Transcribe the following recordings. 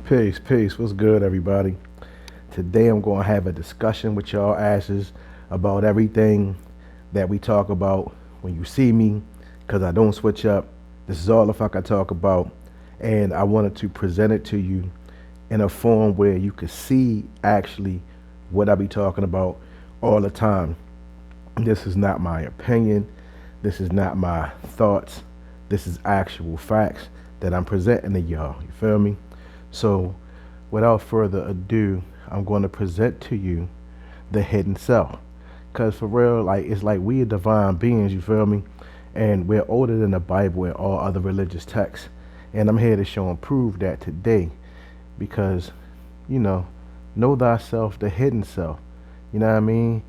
Peace, peace. What's good, everybody? Today I'm going to have a discussion with y'all asses about everything that we talk about when you see me, because I don't switch up. This is all the fuck I talk about, and I wanted to present it to you in a form where you could see actually what I be talking about all the time. This is not my opinion. This is not my thoughts. This is actual facts that I'm presenting to y'all. You feel me? So, without further ado, I'm going to present to you the hidden self. Cause for real, like it's like we are divine beings. You feel me? And we're older than the Bible and all other religious texts. And I'm here to show and prove that today, because you know thyself, the hidden self. You know what I mean?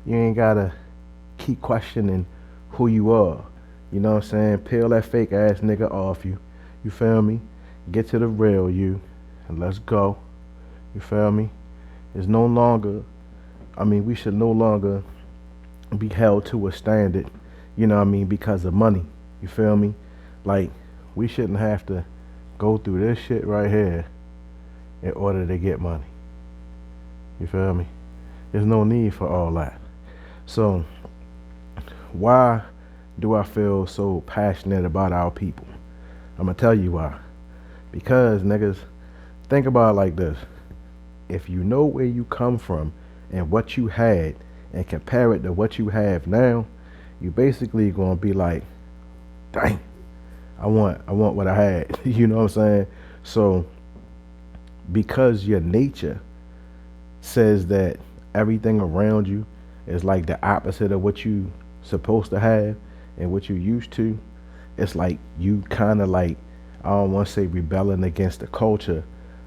You ain't gotta keep questioning who you are. You know what I'm saying? Peel that fake ass nigga off you. You feel me? Get to the real you and let's go. You feel me? It's no longer, we should no longer be held to a standard, you know what I mean, because of money. You feel me? Like, we shouldn't have to go through this shit right here in order to get money. You feel me? There's no need for all that. So, why do I feel so passionate about our people? I'm gonna tell you why. Because niggas, think about it like this. If you know where you come from and what you had and compare it to what you have now, you basically gonna be like, dang, I want what I had. You know what I'm saying? So because your nature says that everything around you is like the opposite of what you supposed to have and what you used to, it's like you kind of like, I don't want to say rebelling against the culture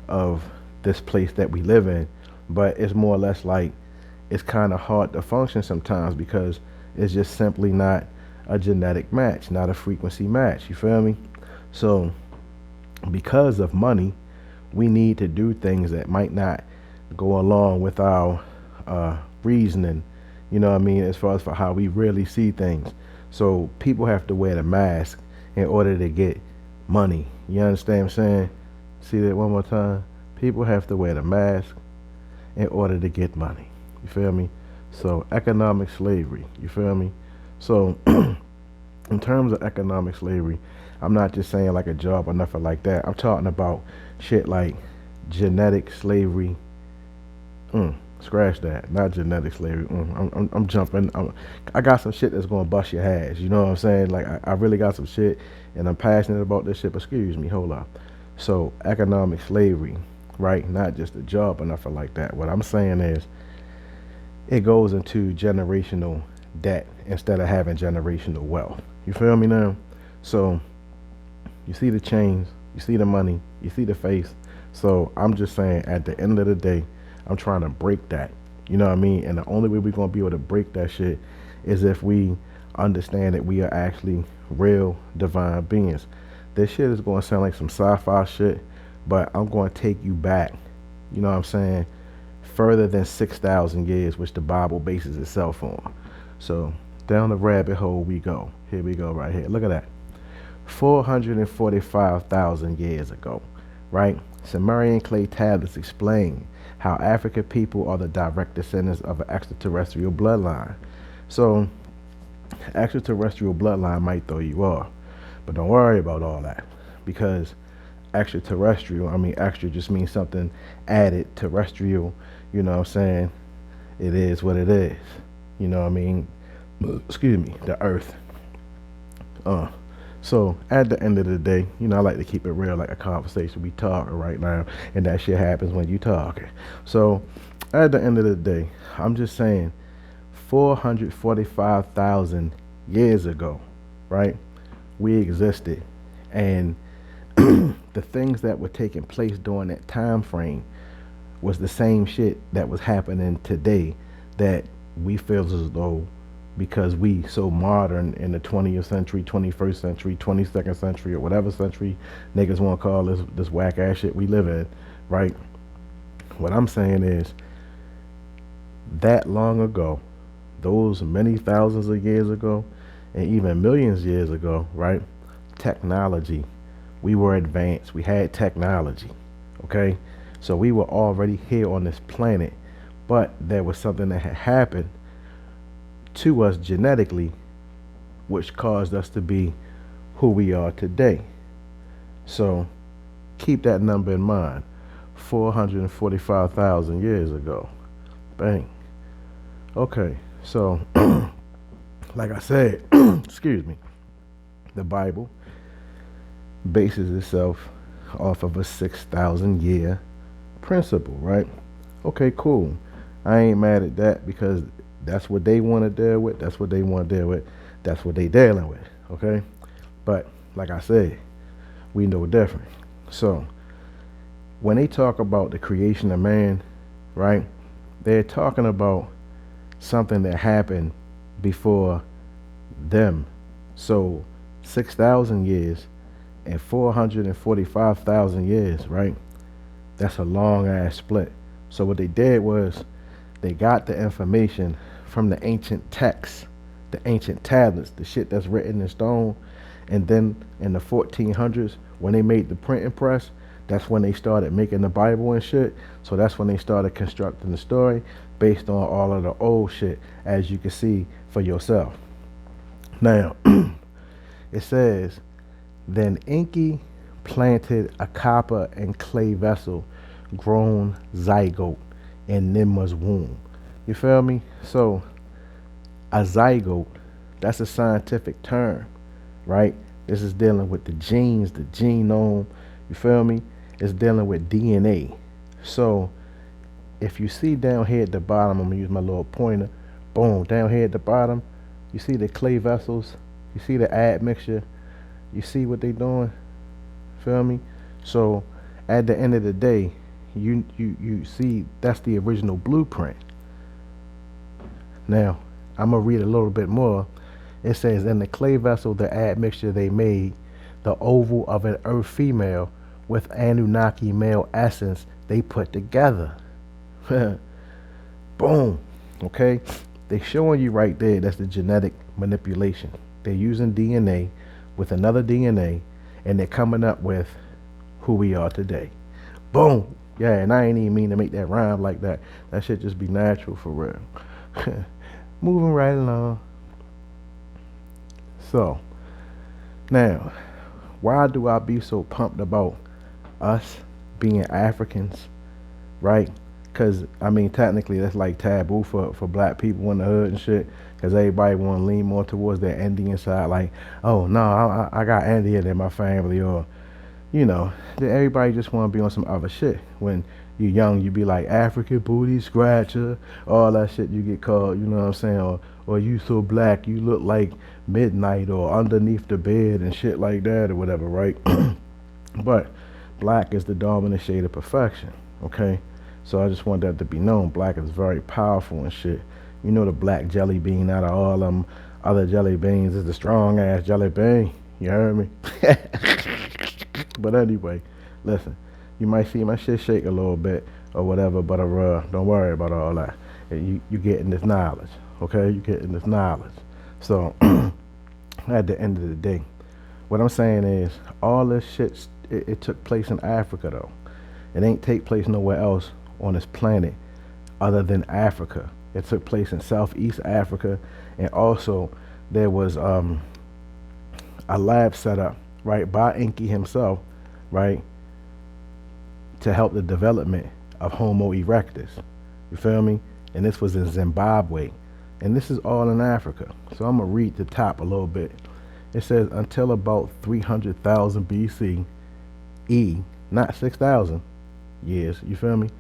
of this place that we live in, but it's more or less like it's kind of hard to function sometimes because it's just simply not a genetic match, not a frequency match. You feel me? So because of money, we need to do things that might not go along with our reasoning, you know what I mean, as far as for how we really see things. So people have to wear the mask in order to get money. You understand what I'm saying? See that one more time? People have to wear the mask in order to get money. You feel me? So economic slavery. You feel me? So in terms of economic slavery, I'm not just saying like a job or nothing like that. I'm talking about shit like genetic slavery. Scratch that. Not genetic slavery. I'm jumping. I got some shit that's gonna bust your ass. You know what I'm saying? Like I really got some shit, and I'm passionate about this shit. But excuse me, hold up. So economic slavery, right? Not just a job or nothing like that. What I'm saying is, it goes into generational debt instead of having generational wealth. You feel me now? So you see the chains, you see the money, you see the face. So I'm just saying, at the end of the day, I'm trying to break that. You know what I mean? And the only way we're gonna be able to break that shit is if we understand that we are actually real divine beings. This shit is gonna sound like some sci-fi shit, but I'm gonna take you back, you know what I'm saying, further than 6,000 years, which the Bible bases itself on. So down the rabbit hole we go. Here we go right here. Look at that. 445,000 years ago, right? Sumerian clay tablets explain how African people are the direct descendants of an extraterrestrial bloodline. So, extraterrestrial bloodline might throw you off, but don't worry about all that, because extraterrestrial, extra just means something added. Terrestrial, you know what I'm saying? It is what it is. You know what I mean? Excuse me, the earth. So at the end of the day, I like to keep it real, like a conversation. We talking right now, and that shit happens when you talking. So at the end of the day, I'm just saying, 445,000 years ago, right? We existed, and the things that were taking place during that time frame was the same shit that was happening today, that we feel as though, because we so modern in the 20th century, 21st century, 22nd century, or whatever century niggas want to call this whack ass shit we live in, right? What I'm saying is, that long ago, those many thousands of years ago, and even millions of years ago, right? Technology, we were advanced. We had technology, Okay, so we were already here on this planet, but there was something that had happened to us genetically, which caused us to be who we are today. So keep that number in mind. 445,000 years ago. Bang. Okay, so like I said, excuse me, the Bible bases itself off of a 6,000 year principle, right? Okay, cool. I ain't mad at that because that's what they want to deal with. That's what they want to deal with. That's what they dealing with. Okay, but like I said, we know different. So when they talk about the creation of man, right? They're talking about something that happened before them. So 6,000 years and 445,000 years, right? That's a long ass split. So what they did was they got the information from the ancient texts, the ancient tablets, the shit that's written in stone. And then in the 1400s, when they made the printing press, that's when they started making the Bible and shit. So that's when they started constructing the story based on all of the old shit, as you can see for yourself. Now, it says, then Enki planted a copper and clay vessel grown zygote in Nimma's womb. You feel me? So a zygote, that's a scientific term, right? This is dealing with the genes, the genome. You feel me? It's dealing with DNA. So if you see down here at the bottom, I'm gonna use my little pointer. Boom, down here at the bottom, you see the clay vessels. You see the admixture. You see what they doing? Feel me? So at the end of the day, you see that's the original blueprint. Now I'm gonna read a little bit more. It says, in the clay vessel, the admixture they made, the oval of an earth female with Anunnaki male essence, they put together. Boom. Okay? They showing you right there, that's the genetic manipulation. They're using DNA with another DNA, and they're coming up with who we are today. Boom. Yeah, and I ain't even mean to make that rhyme like that. That should just be natural for real. Moving right along. So, now, why do I be so pumped about us being Africans, right? Because, I mean, technically, that's like taboo for black people in the hood and shit. Because everybody want to lean more towards their Indian side. Like, oh, no, I got Indian in my family. Or, you know, everybody just want to be on some other shit. When you're young, you be like African booty scratcher, all that shit you get called, you know what I'm saying? Or you so black, you look like midnight or underneath the bed and shit like that or whatever, right? But black is the dominant shade of perfection, okay? So I just want that to be known. Black is very powerful and shit. You know, the black jelly bean out of all them other jelly beans is the strong ass jelly bean. You heard me? But anyway, listen, you might see my shit shake a little bit or whatever, but don't worry about all that. You getting this knowledge, okay? You getting this knowledge. So at the end of the day, what I'm saying is all this shit, it took place in Africa though. It ain't take place nowhere else on this planet other than Africa. It took place in Southeast Africa, and also there was a lab set up right by Enki himself, right, to help the development of Homo erectus. You feel me? And this was in Zimbabwe, and this is all in Africa. So I'm gonna read the top a little bit. It says until about 300,000 BCE, not 6,000 years. You feel me?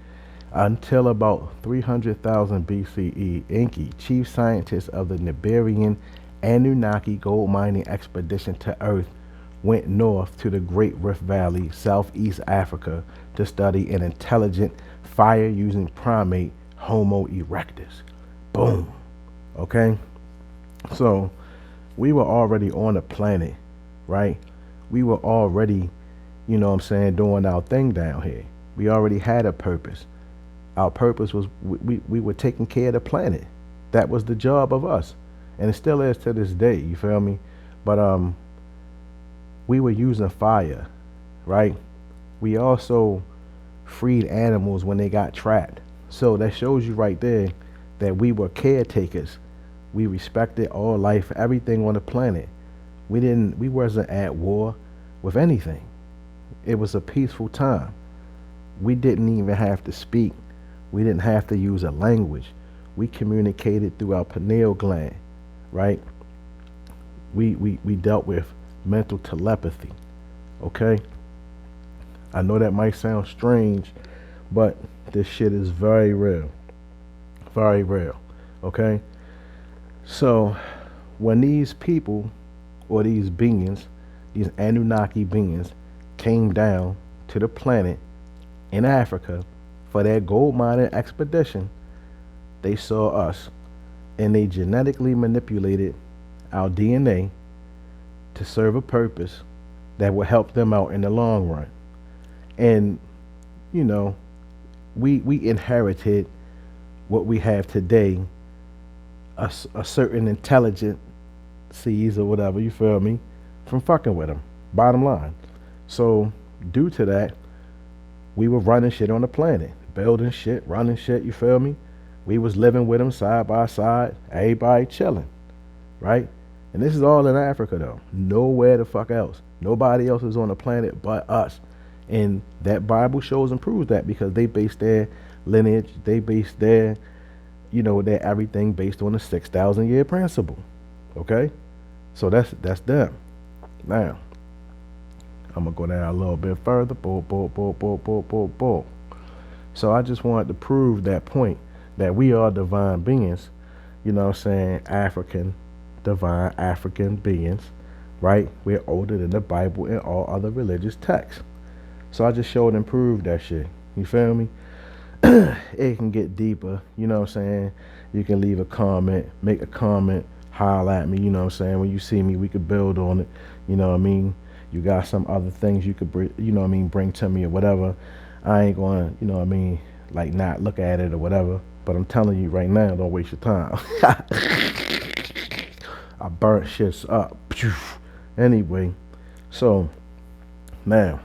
Until about 300,000 BCE, Enki, chief scientist of the Nibirian Anunnaki gold mining expedition to Earth, went north to the Great Rift Valley, Southeast Africa, to study an intelligent, fire-using primate, Homo erectus. Boom. Okay? So, we were already on the planet, right? We were already, you know what I'm saying, doing our thing down here. We already had a purpose. Our purpose was we were taking care of the planet. That was the job of us. And it still is to this day, you feel me? But we were using fire, right? We also freed animals when they got trapped. So that shows you right there that we were caretakers. We respected all life, everything on the planet. We wasn't at war with anything. It was a peaceful time. We didn't even have to speak. We didn't have to use a language. We communicated through our pineal gland, right? We dealt with mental telepathy, okay? I know that might sound strange, but this shit is very real. Very real, okay? So when these people or these beings, these Anunnaki beings, came down to the planet in Africa for their gold mining expedition, they saw us and they genetically manipulated our DNA to serve a purpose that will help them out in the long run. And, you know, we inherited what we have today, a certain intelligent seeds or whatever, you feel me, from fucking with them. Bottom line. So, due to that, we were running shit on the planet, building shit, running shit, you feel me? We was living with them side by side, everybody chilling, right? And this is all in Africa though. Nowhere the fuck else. Nobody else is on the planet but us. And that Bible shows and proves that because they base their lineage, they base their, their everything based on the 6,000 year principle. Okay? So that's them. Now, I'm gonna go down a little bit further. Boom, boom, boom, boom, boom, boom, boom. So I just wanted to prove that point that we are divine beings, African, divine African beings, right? We're older than the Bible and all other religious texts. So I just showed and proved that shit. You feel me? It can get deeper, You can leave a comment, make a comment, holler at me, When you see me, we could build on it, You got some other things you could, bring to me or whatever. I ain't going to, like not look at it or whatever. But I'm telling you right now, don't waste your time. I burnt shits up. Anyway, so now,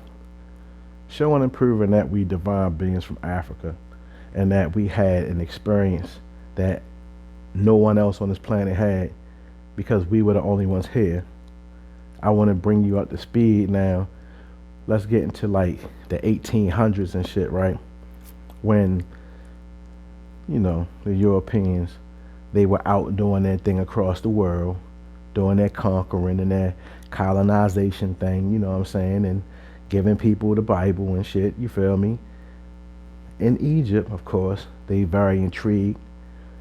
showing and proving that we divine beings from Africa and that we had an experience that no one else on this planet had because we were the only ones here. I want to bring you up to speed now. Let's get into like the 1800s and shit, right? When, the Europeans, they were out doing their thing across the world, doing their conquering and their colonization thing, and giving people the Bible and shit, you feel me? In Egypt, of course, they very intrigued,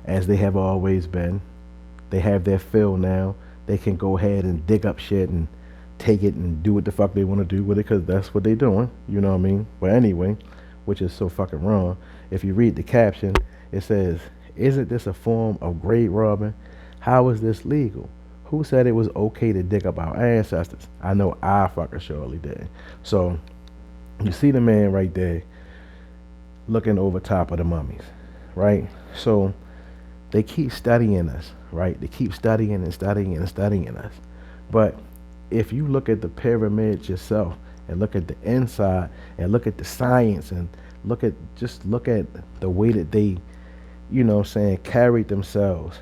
as they have always been. They have their fill now. They can go ahead and dig up shit and take it and do what the fuck they want to do with it because that's what they doing, you know what I mean? But anyway, which is so fucking wrong. If you read the caption, it says, "Isn't this a form of grave robbing? How is this legal? Who said it was okay to dig up our ancestors?" I know I fucking surely did. So, you see the man right there looking over top of the mummies, right? So, they keep studying us, right? They keep studying and studying and studying us. But if you look at the pyramids yourself and look at the inside and look at the science and look at the way that they, carried themselves,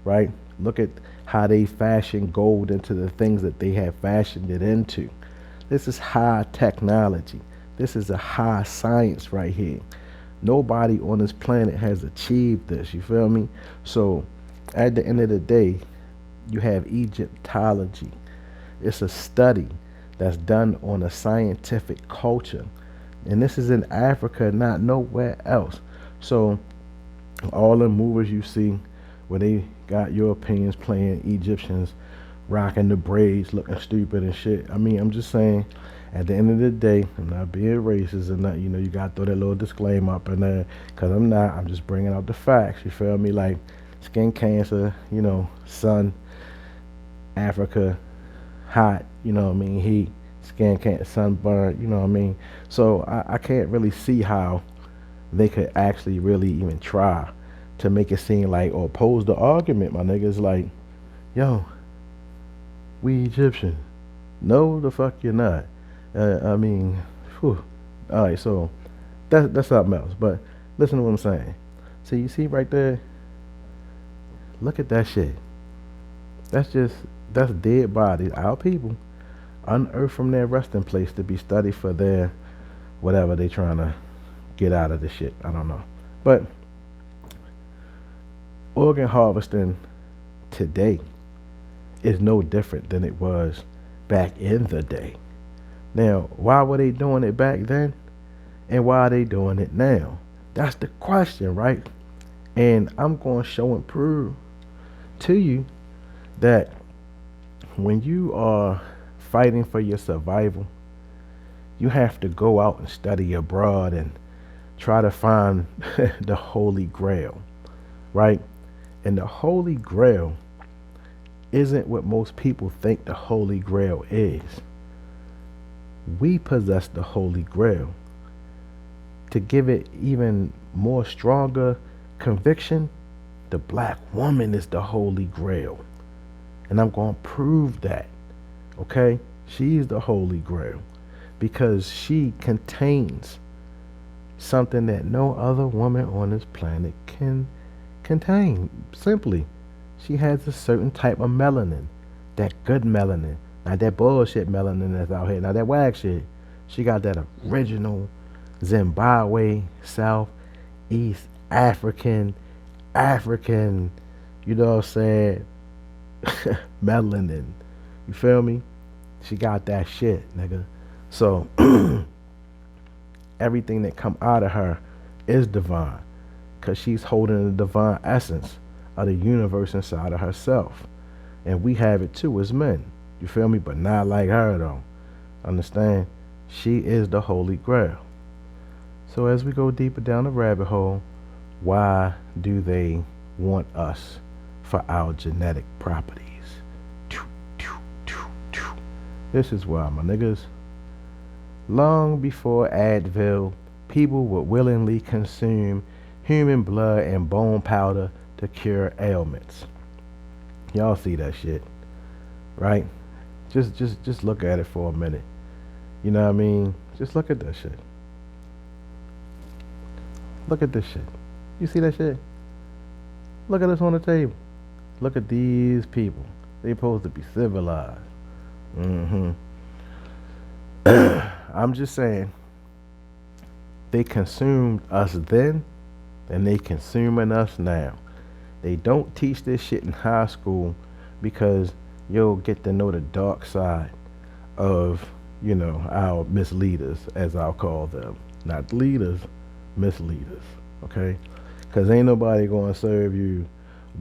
right? Look at how they fashion gold into the things that they have fashioned it into. This is high technology. This is a high science right here. Nobody on this planet has achieved this, you feel me? So at the end of the day, you have Egyptology. It's a study that's done on a scientific culture. And this is in Africa, not nowhere else. So all the movies you see where they got Europeans playing Egyptians, rocking the braids, looking stupid and shit. I mean, I'm just saying, at the end of the day, I'm not being racist and not, you got to throw that little disclaimer up in there, because I'm not. I'm just bringing out the facts, you feel me? Like skin cancer, sun, Africa, hot, heat, skin cancer, sunburn, So I can't really see how they could actually really even try to make it seem like, or pose the argument, my niggas, like, yo, we Egyptian. No, the fuck you're not. I mean, whew. All right, so That's something else. But listen to what I'm saying. See, you see right there. Look at that shit. That's just that's dead bodies. Our people unearthed from their resting place to be studied for their whatever they trying to get out of the shit. I don't know. But organ harvesting today is no different than it was back in the day. Now, why were they doing it back then? And why are they doing it now? That's the question, right? And I'm going to show and prove to you that when you are fighting for your survival, you have to go out and study abroad and try to find the Holy Grail, right? And the Holy Grail isn't what most people think the Holy Grail is. We possess the Holy Grail. To give it even more stronger conviction, the black woman is the Holy Grail. And I'm going to prove that. Okay? She's the Holy Grail because she contains something that no other woman on this planet can contain. Simply, she has a certain type of melanin, that good melanin, not that bullshit melanin that's out here, not that wag shit. She got that original Zimbabwe, South East African, you know what I'm saying, melanin. You feel me? She got that shit, nigga. So everything that come out of her is divine, cause she's holding the divine essence of the universe inside of herself, and we have it too as men. You feel me? But not like her though. Understand? She is the Holy Grail. So as we go deeper down the rabbit hole, why do they want us for our genetic properties? This is why, my niggas. Long before Advil, people would willingly consume human blood and bone powder to cure ailments. Y'all see that shit, right? Just look at it for a minute. You know what I mean? Just look at that shit. Look at this shit. You see that shit? Look at us on the table. Look at these people. They supposed to be civilized. I'm just saying, they consumed us then, and they consuming us now. They don't teach this shit in high school because you'll get to know the dark side of, you know, our misleaders, as I'll call them. Not leaders, misleaders, okay? Because ain't nobody going to serve you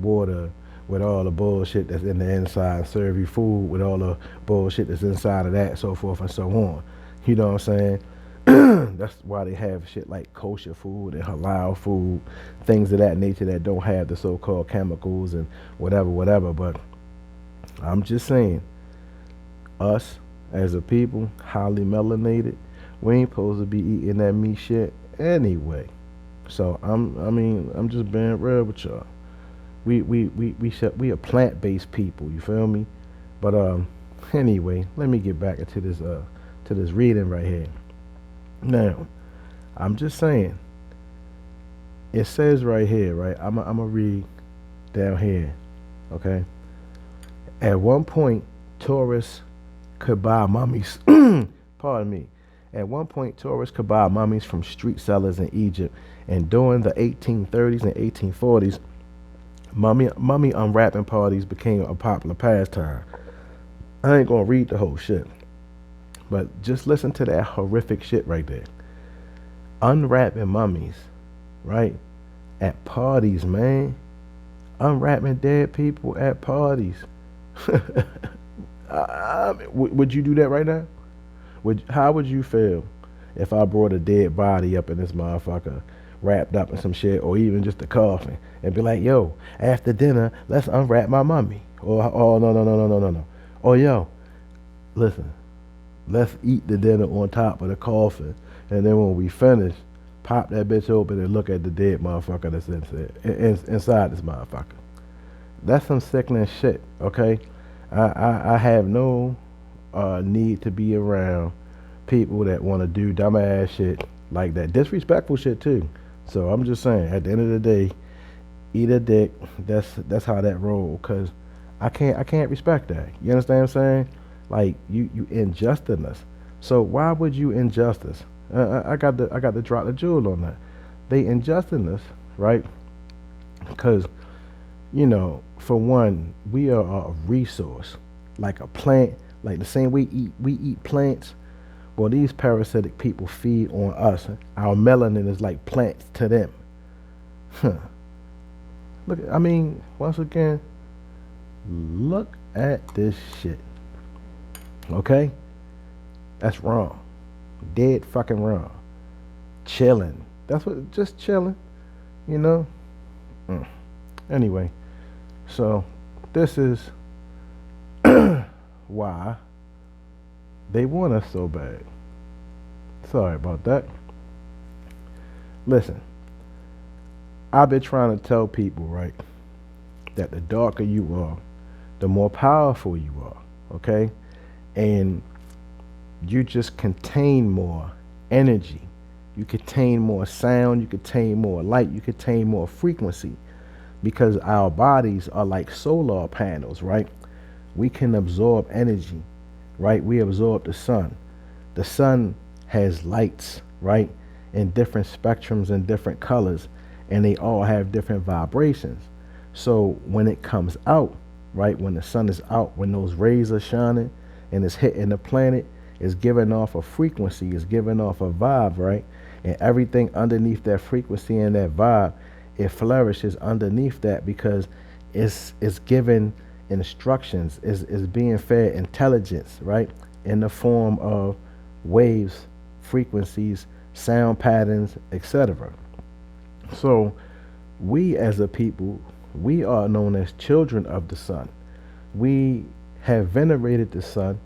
water with all the bullshit that's in the inside, serve you food with all the bullshit that's inside of that, so forth and so on. You know what I'm saying? That's why they have shit like kosher food and halal food, things of that nature that don't have the so-called chemicals and whatever. But I'm just saying, us as a people, highly melanated, we ain't supposed to be eating that meat shit anyway. So I'm just being real with y'all. We a plant-based people. You feel me? But anyway, let me get back into this reading right here. Now, I'm just saying. It says right here, right? I'm gonna read down here. Okay. At one point, tourists could buy mummies. Pardon me. At one point, tourists could buy mummies from street sellers in Egypt, and during the 1830s and 1840s, mummy unwrapping parties became a popular pastime. I ain't gonna read the whole shit, but just listen to that horrific shit right there. Unwrapping mummies, right? At parties, man. Unwrapping dead people at parties. Would you do that right now? How would you feel if I brought a dead body up in this motherfucker, wrapped up in some shit, or even just a coffin, and be like, yo, after dinner, let's unwrap my mummy. Or, oh, no. Or, yo, listen, let's eat the dinner on top of the coffin, and then when we finish, pop that bitch open and look at the dead motherfucker that's inside this motherfucker. That's some sickening shit, okay? I have no need to be around people that want to do dumbass shit like that disrespectful shit too. So I'm just saying, at the end of the day, eat a dick. That's how that roll. Cause I can't respect that. You understand what I'm saying? Like you injusting us. So why would you injust us? I got to drop the jewel on that. They injusting us, right? Because for one, we are a resource, like a plant, like the same we eat plants. Well, these parasitic people feed on us. Our melanin is like plants to them. Huh. Look, I mean, once again, look at this shit. Okay, that's wrong. Dead fucking wrong. Chilling. That's what. Just chilling. You know. Mm. Anyway, so this is why they want us so bad. Sorry about that. Listen, I've been trying to tell people, right, that the darker you are, the more powerful you are, okay? And you just contain more energy. You contain more sound, you contain more light, you contain more frequency because our bodies are like solar panels, right? We can absorb energy, right? We absorb the sun. The sun has lights, right? In different spectrums and different colors, and they all have different vibrations. So when it comes out, right, when the sun is out, when those rays are shining and it's hitting the planet, it's giving off a frequency, it's giving off a vibe, right? And everything underneath that frequency and that vibe, it flourishes underneath that because it's given instructions, is being fed intelligence, right? In the form of waves, frequencies, sound patterns, etc. So we as a people, we are known as children of the sun. We have venerated the sun.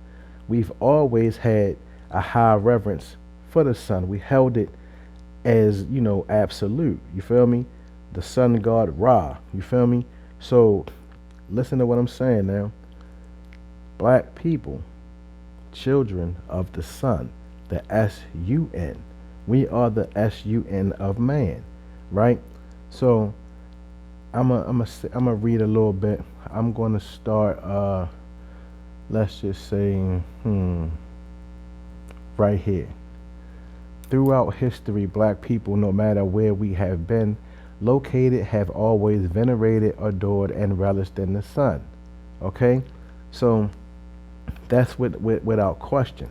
We've always had a high reverence for the sun. We held it as, absolute. You feel me? The sun god Ra. You feel me? So listen to what I'm saying now. Black people, children of the sun, the S-U-N. We are the S-U-N of man, right? So I'm a read a little bit. I'm going to start, let's just say, right here. Throughout history, black people, no matter where we have been located, have always venerated, adored, and relished in the sun. Okay? So that's without question.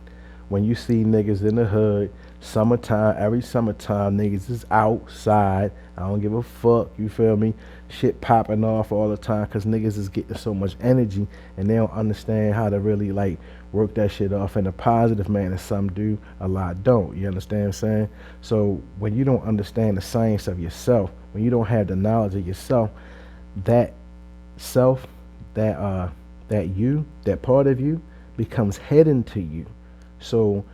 When you see niggas in the hood, summertime, every summertime, niggas is outside. I don't give a fuck, you feel me? Shit popping off all the time because niggas is getting so much energy and they don't understand how to really like work that shit off in a positive manner. Some do, a lot don't. You understand what I'm saying? So when you don't understand the science of yourself, when you don't have the knowledge of yourself, that self, that part of you becomes hidden to you. So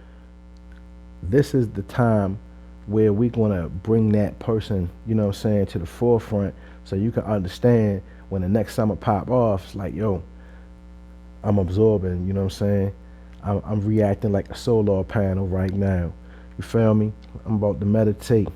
this is the time where we're going to bring that person, to the forefront so you can understand when the next summer pop off, it's like, yo, I'm absorbing, I'm reacting like a solar panel right now. You feel me? I'm about to meditate.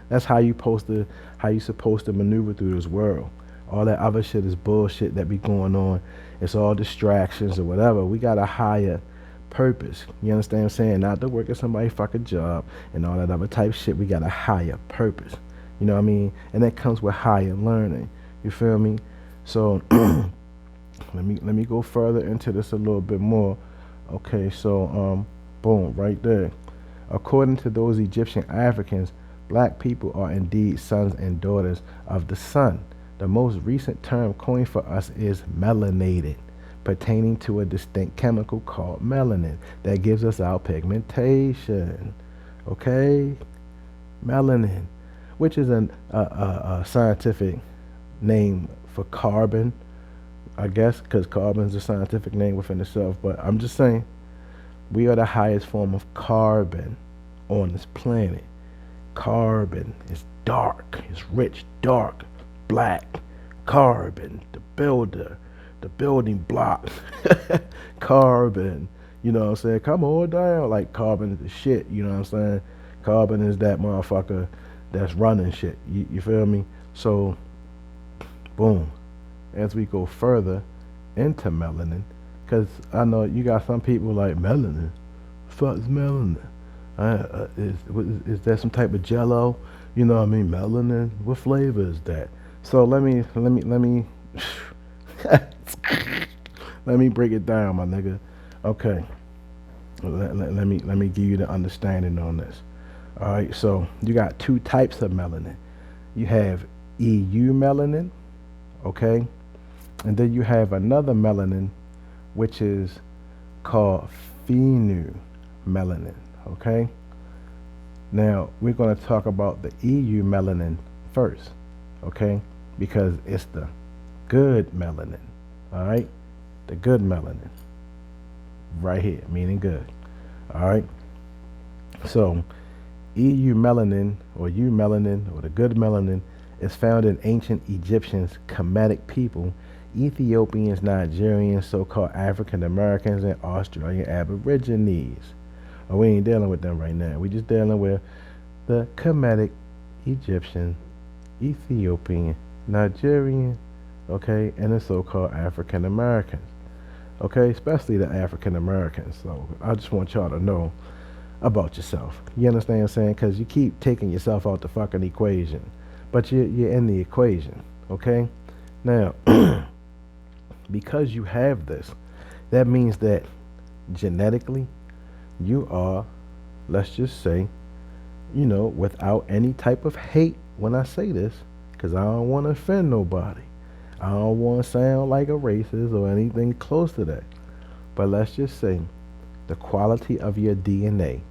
That's how you supposed to maneuver through this world. All that other shit is bullshit that be going on. It's all distractions or whatever. We got a higher purpose. You understand what I'm saying? Not to work at somebody's fucking job and all that other type shit. We got a higher purpose. You know what I mean? And that comes with higher learning. You feel me? So let me go further into this a little bit more. Okay, so boom, right there. According to those Egyptian Africans, black people are indeed sons and daughters of the sun. The most recent term coined for us is melanated, pertaining to a distinct chemical called melanin that gives us our pigmentation. Okay? Melanin, which is a scientific name for carbon, I guess, because carbon is a scientific name within itself. But I'm just saying, we are the highest form of carbon on this planet. Carbon is dark, it's rich, dark, black. Carbon, the builder, the building block. Carbon, you know what I'm saying? Come on down. Like carbon is the shit, you know what I'm saying? Carbon is that motherfucker that's running shit. You feel me? So, boom. As we go further into melanin, because I know you got some people like melanin. Fuck's melanin? Is that some type of jello? You know what I mean? Melanin. What flavor is that? So let me let me break it down, my nigga. Okay. Let me give you the understanding on this. All right. So you got two types of melanin. You have EU melanin, okay, and then you have another melanin, which is called phenyl melanin, okay. Now we're going to talk about the EU melanin first, okay, because it's the good melanin, all right, the good melanin, right here, meaning good, all right. So EU melanin or U melanin or the good melanin is found in ancient Egyptians, Kemetic people, Ethiopians, Nigerians, so-called African Americans, and Australian Aborigines. Oh, we ain't dealing with them right now. We just dealing with the Kemetic, Egyptian, Ethiopian, Nigerian, okay, and the so-called African Americans. Okay, especially the African Americans. So I just want y'all to know about yourself. You understand what I'm saying? Because you keep taking yourself out the fucking equation. But you're in the equation, okay? Now, because you have this, that means that genetically, you are, let's just say, without any type of hate when I say this, because I don't want to offend nobody. I don't want to sound like a racist or anything close to that. But let's just say the quality of your DNA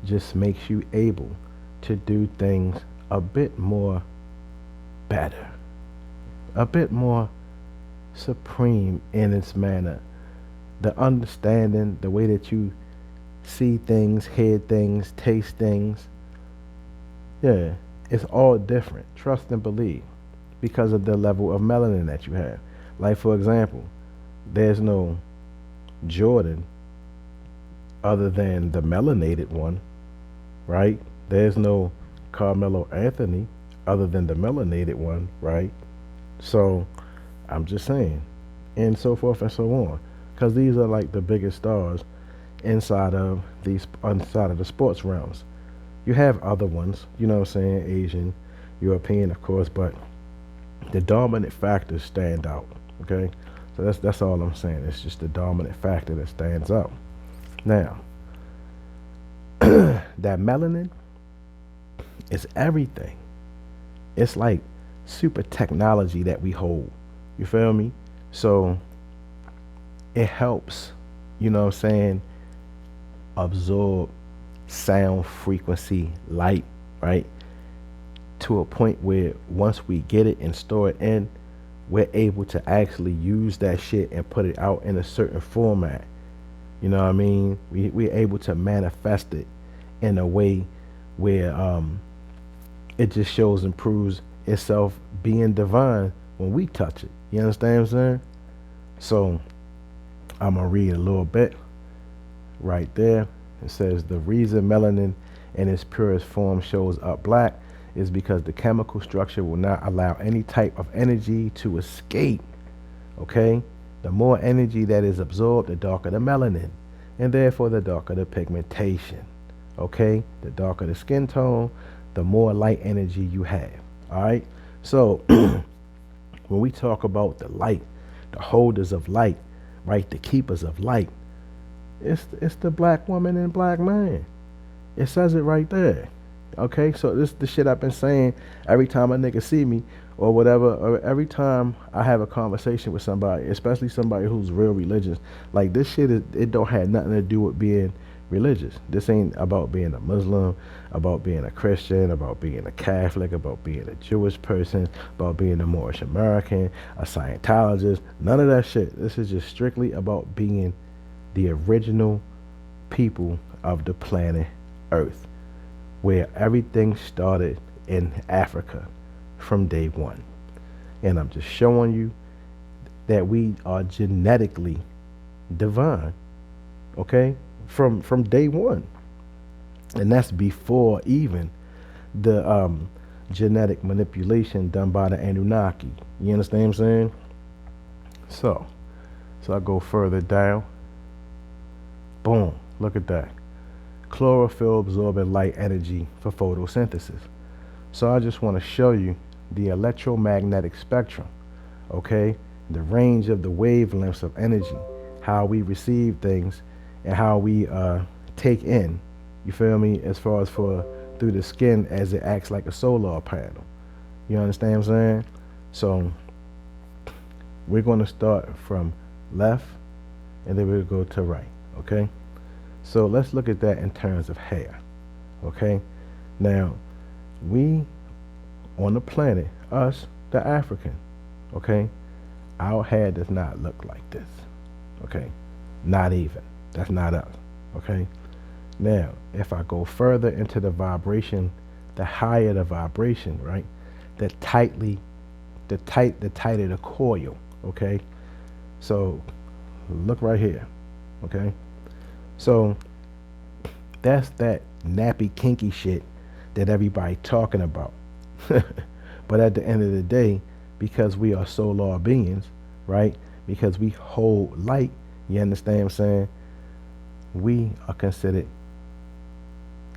just makes you able to do things a bit more better, a bit more supreme in its manner. The understanding, the way that you see things, hear things, taste things, yeah, it's all different. Trust and believe, because of the level of melanin that you have. Like, for example, there's no Jordan other than the melanated one, right? There's no Carmelo Anthony other than the melanated one, right? So I'm just saying, and so forth and so on, because these are like the biggest stars inside of the sports realms. You have other ones, you know what I'm saying, Asian, European, of course, but the dominant factors stand out. Okay, so that's all I'm saying. It's just the dominant factor that stands out. Now, that melanin is everything. It's like super technology that we hold. You feel me? So it helps, you know what I'm saying, absorb sound frequency, light, right? To a point where once we get it and store it in, we're able to actually use that shit and put it out in a certain format. You know what I mean? We're able to manifest it in a way where it just shows and proves itself being divine when we touch it. You understand what I'm saying? So I'm going to read a little bit right there. It says the reason melanin in its purest form shows up black is because the chemical structure will not allow any type of energy to escape. Okay? The more energy that is absorbed, the darker the melanin, and therefore the darker the pigmentation. Okay? The darker the skin tone, the more light energy you have. All right? So when we talk about the light, the holders of light, right, the keepers of light, it's the black woman and black man. It says it right there. Okay, so this is the shit I've been saying every time a nigga see me or whatever, or every time I have a conversation with somebody, especially somebody who's real religious. Like, this shit it don't have nothing to do with being religious. This ain't about being a Muslim, about being a Christian, about being a Catholic, about being a Jewish person, about being a Moorish American, a Scientologist. None of that shit. This is just strictly about being the original people of the planet Earth, where everything started in Africa from day one. And I'm just showing you that we are genetically divine, okay, from day one. And that's before even the genetic manipulation done by the Anunnaki. You understand what I'm saying? So, so I go further down. Boom, look at that. Chlorophyll absorbing light energy for photosynthesis. So I just want to show you the electromagnetic spectrum, okay? The range of the wavelengths of energy, how we receive things, and how we take in, you feel me, as far as for through the skin as it acts like a solar panel. You understand what I'm saying? So we're going to start from left and then we'll go to right, okay? So let's look at that in terms of hair, okay? Now, we on the planet, us, the African, okay, our hair does not look like this, okay? Not even. That's not us, okay? Now, if I go further into the vibration, the higher the vibration, right? The tighter the coil, okay? So look right here, okay? So that's that nappy kinky shit that everybody talking about. But at the end of the day, because we are solar beings, right? Because we hold light, you understand what I'm saying? We are considered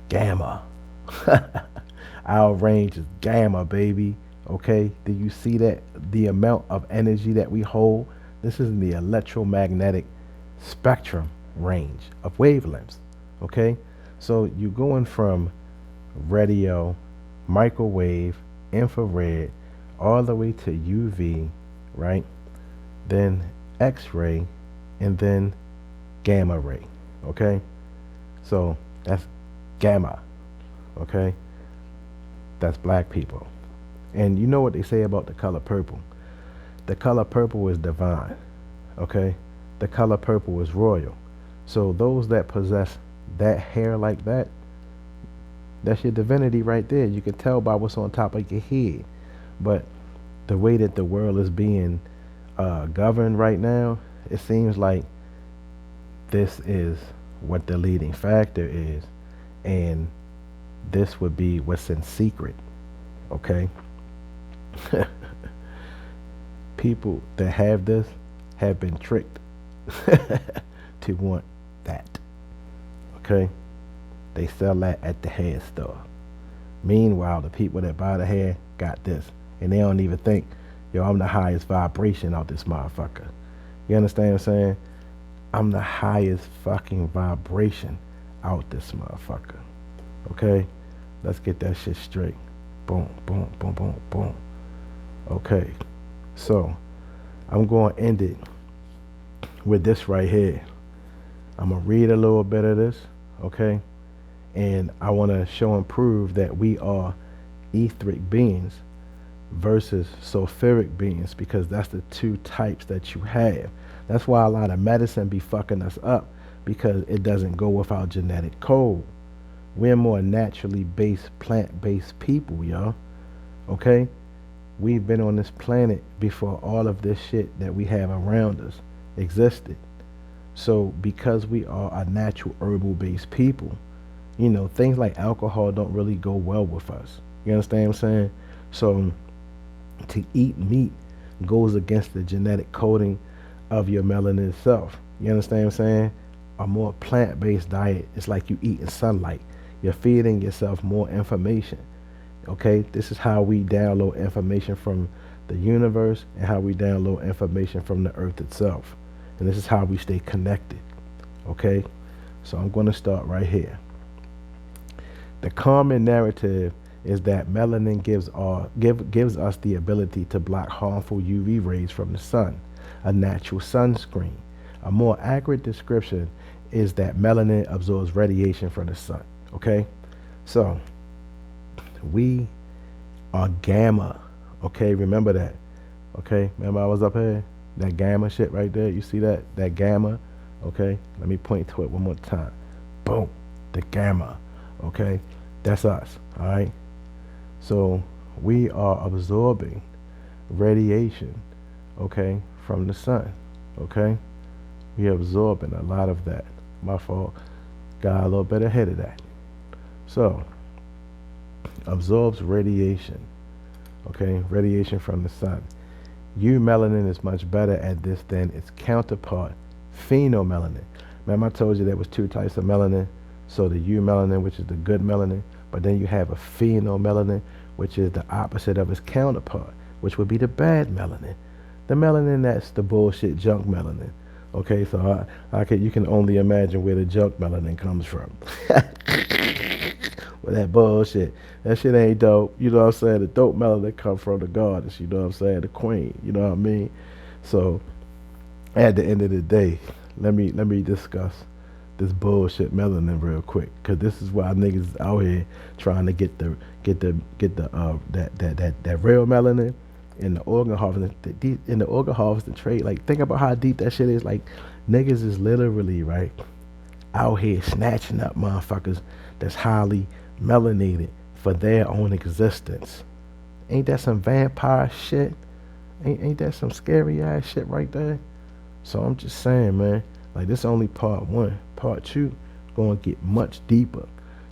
gamma. Our range is gamma, baby. Okay? Do you see that? The amount of energy that we hold? This is the electromagnetic spectrum range of wavelengths. Okay? So you're going from radio, microwave, infrared, all the way to UV, right? Then X-ray, and then gamma ray. Okay? So that's gamma. Okay? That's black people. And you know what they say about the color purple? The color purple is divine. Okay? The color purple is royal. So those that possess that hair like that, that's your divinity right there. You can tell by what's on top of your head. But the way that the world is being governed right now, it seems like this is what the leading factor is. And this would be what's in secret. Okay? People that have this have been tricked to want that. Okay? They sell that at the hair store. Meanwhile, the people that buy the hair got this. And they don't even think, yo, I'm the highest vibration out this motherfucker. You understand what I'm saying? I'm the highest fucking vibration out this motherfucker. Okay? Let's get that shit straight. Boom, boom, boom, boom, boom. Okay. So, I'm going to end it with this right here. I'm going to read a little bit of this. Okay? And I want to show and prove that we are etheric beings versus sulfuric beings, because that's the two types that you have. That's why a lot of medicine be fucking us up, because it doesn't go with our genetic code. We're more naturally based, plant-based people, y'all. Okay? We've been on this planet before all of this shit that we have around us existed. So because we are a natural herbal-based people, you know, things like alcohol don't really go well with us. You understand what I'm saying? So to eat meat goes against the genetic coding of your melanin itself. You understand what I'm saying? A more plant-based diet is like you eating sunlight. You're feeding yourself more information. Okay? This is how we download information from the universe and how we download information from the earth itself. And this is how we stay connected. Okay? So I'm going to start right here. The common narrative is that melanin gives us the ability to block harmful UV rays from the sun, a natural sunscreen. A more accurate description is that melanin absorbs radiation from the sun. Okay? So, we are gamma. Okay? Remember that. Okay? Remember I was up here? That gamma shit right there. You see that? That gamma? Okay? Let me point to it one more time. Boom. The gamma. Okay? That's us. Alright? So, we are absorbing radiation, okay, from the sun. Okay? We are absorbing a lot of that. My fault. Got a little bit ahead of that. So, absorbs radiation. Okay, radiation from the sun. Melanin is much better at this than its counterpart, phenomelanin. Remember I told you there was two types of melanin. So the melanin, which is the good melanin, but then you have a phenomelanin, which is the opposite of its counterpart, which would be the bad melanin. The melanin that's the bullshit junk melanin. Okay, so you can only imagine where the junk melanin comes from. Well, that bullshit. That shit ain't dope. You know what I'm saying? The dope melanin come from the goddess. You know what I'm saying? The queen. You know what I mean? So, at the end of the day, let me discuss this bullshit melanin real quick, cause this is why niggas is out here trying to get the that real melanin in the organ harvesting trade. Like, think about how deep that shit is. Like, niggas is literally right out here snatching up motherfuckers that's highly melanated for their own existence. Ain't that some vampire shit? Ain't that some scary ass shit right there? So I'm just saying, man, like, this is only part one. Part two gonna get much deeper.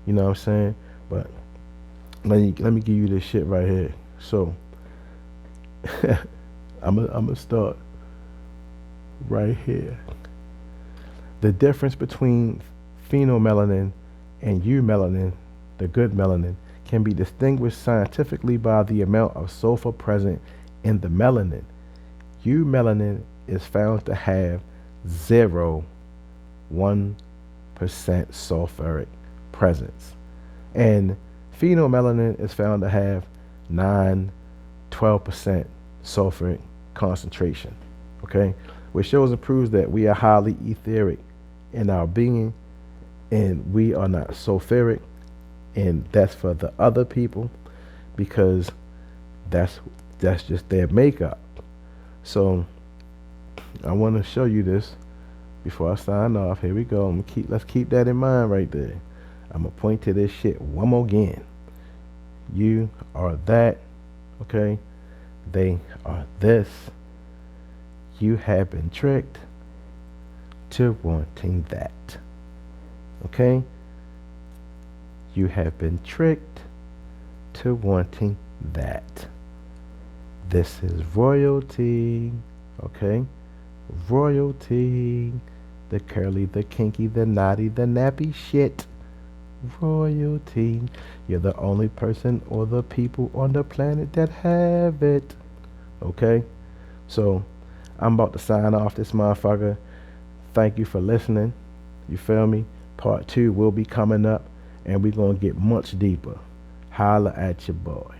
You know what I'm saying? But let me give you this shit right here. So I'm gonna start right here. The difference between phenomelanin and melanin, the good melanin, can be distinguished scientifically by the amount of sulfur present in the melanin. Melanin is found to have 0.1% sulfuric presence, and phenomelanin is found to have 9-12% sulfuric concentration. Okay, which shows and proves that we are highly etheric in our being, and we are not sulfuric, and that's for the other people, because that's just their makeup. So I want to show you this before I sign off. Here we go. Let's keep that in mind right there. I'm gonna point to this shit one more again. You are that, okay? They are this. You have been tricked to wanting that. Okay? You have been tricked to wanting that. This is royalty. Okay? Royalty. The curly, the kinky, the naughty, the nappy shit. Royalty. You're the only person or the people on the planet that have it. Okay? So, I'm about to sign off this motherfucker. Thank you for listening. You feel me? Part 2 will be coming up, and we're going to get much deeper. Holla at your boy.